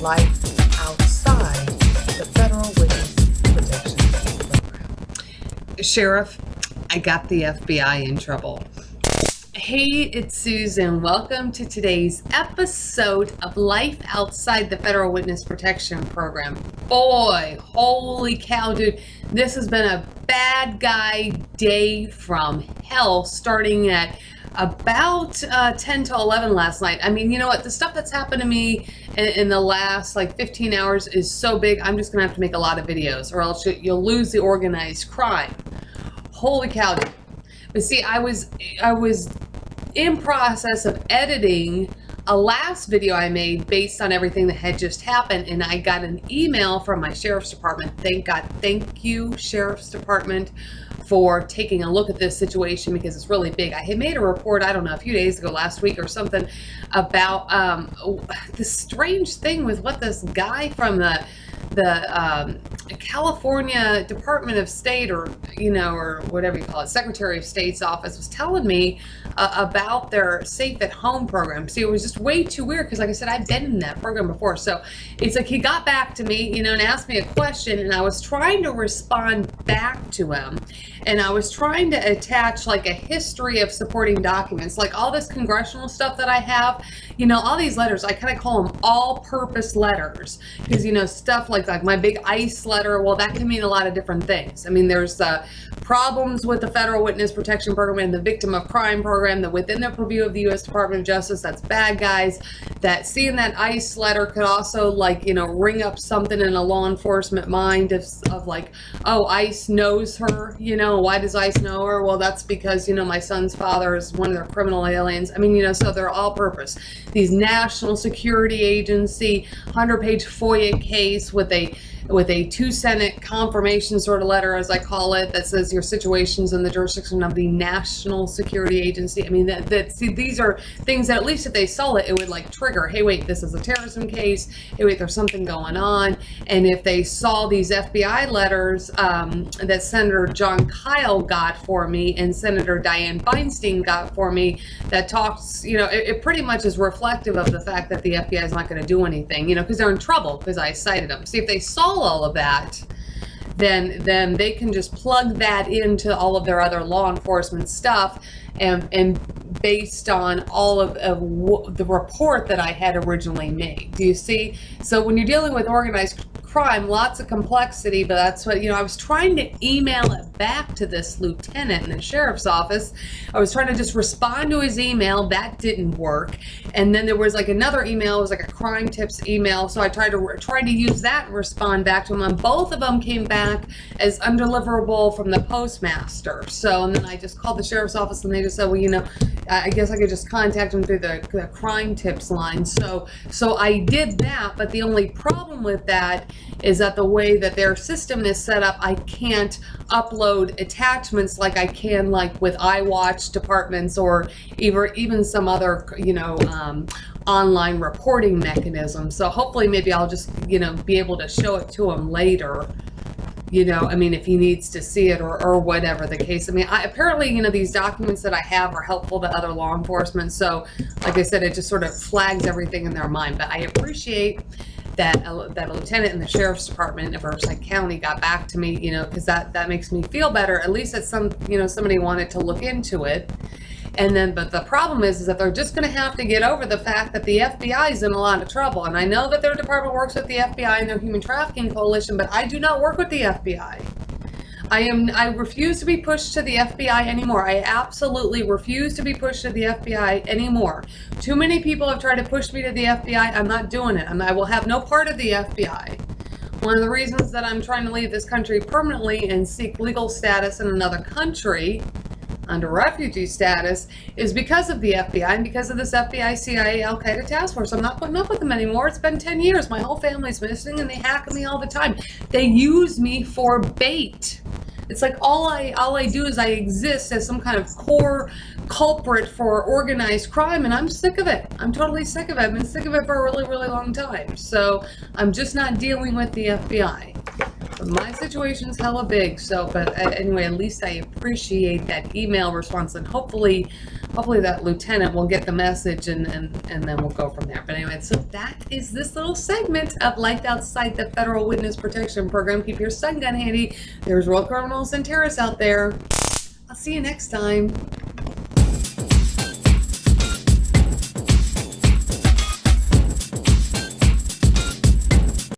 life outside the federal witness protection program. Sheriff, I got the FBI in trouble. Hey, it's Susan. Welcome to today's episode of Life Outside the Federal Witness Protection Program. Boy, holy cow, dude. This has been a bad guy day from hell starting at about 10 to 11 last night. I mean, you know what? The stuff that's happened to me in the last like 15 hours is so big, I'm just going to have to make a lot of videos or else you'll lose the organized crime. Holy cow, dude. But see, I was in process of editing a last video I made based on everything that had just happened, and I got an email from my sheriff's department. Thank God, thank you, sheriff's department, for taking a look at this situation because it's really big. I had made a report, I don't know, a few days ago, last week or something, about this strange thing with what this guy from the California Department of State, or or whatever you call it, Secretary of State's office, was telling me about their Safe at Home program. See, it was just way too weird because, like I said, I've been in that program before. So it's like he got back to me, and asked me a question, and I was trying to respond back to him, and I was trying to attach like a history of supporting documents, like all this congressional stuff that I have, all these letters. I kind of call them all-purpose letters because stuff like my big ICE letter, well, that can mean a lot of different things. I mean, there's problems with the Federal Witness Protection Program and the Victim of Crime Program that within the purview of the U.S. Department of Justice, that's bad guys. That seeing that ICE letter could also ring up something in a law enforcement mind of like, oh, ICE knows her, why does ICE know her? Well, that's because, my son's father is one of their criminal aliens. I mean, so they're all purpose. These National Security Agency 100-page FOIA case with a 2-sentence confirmation sort of letter, as I call it, that says your situation's in the jurisdiction of the National Security Agency. I mean, see, these are things that at least if they saw it, it would trigger, hey, wait, this is a terrorism case. Hey, wait, there's something going on. And if they saw these FBI letters that Senator John Kyle got for me and Senator Dianne Feinstein got for me, that talks, it pretty much is reflective of the fact that the FBI is not going to do anything, because they're in trouble because I cited them. See, if they saw all of that, then they can just plug that into all of their other law enforcement stuff, and based on all of the report that I had originally made. Do you see? So when you're dealing with organized crime, lots of complexity, but that's what, I was trying to email it back to this lieutenant in the sheriff's office. I was trying to just respond to his email. That didn't work. And then there was another email, it was a crime tips email. So I tried to use that and respond back to him. And both of them came back as undeliverable from the postmaster. So, and then I just called the sheriff's office and they just said, well, I guess I could just contact him through the crime tips line. So I did that, but the only problem with that is that the way that their system is set up, I can't upload attachments like I can with iWatch departments or even some other, online reporting mechanism. So hopefully maybe I'll just, be able to show it to him later. I mean, if he needs to see it or whatever the case. I mean, apparently, these documents that I have are helpful to other law enforcement. So, like I said, it just sort of flags everything in their mind. But I appreciate that that lieutenant in the sheriff's department of Riverside County got back to me, because that makes me feel better. At least that somebody wanted to look into it. And then, but the problem is that they're just going to have to get over the fact that the FBI is in a lot of trouble. And I know that their department works with the FBI and their human trafficking coalition, but I do not work with the FBI. I refuse to be pushed to the FBI anymore. I absolutely refuse to be pushed to the FBI anymore. Too many people have tried to push me to the FBI. I'm not doing it. I will have no part of the FBI. One of the reasons that I'm trying to leave this country permanently and seek legal status in another country under refugee status is because of the FBI and because of this FBI, CIA, Al-Qaeda task force. I'm not putting up with them anymore. It's been 10 years. My whole family's missing and they hack me all the time. They use me for bait. It's like all I do is I exist as some kind of core culprit for organized crime, and I'm sick of it. I'm totally sick of it. I've been sick of it for a really, really long time. So I'm just not dealing with the FBI. But my situation's hella big. So, but anyway, at least I appreciate that email response, and hopefully that lieutenant will get the message, and then we'll go from there. But anyway, so that is this little segment of Life Outside the Federal Witness Protection Program. Keep your stun gun handy. There's real criminals and terrorists out there. I'll see you next time.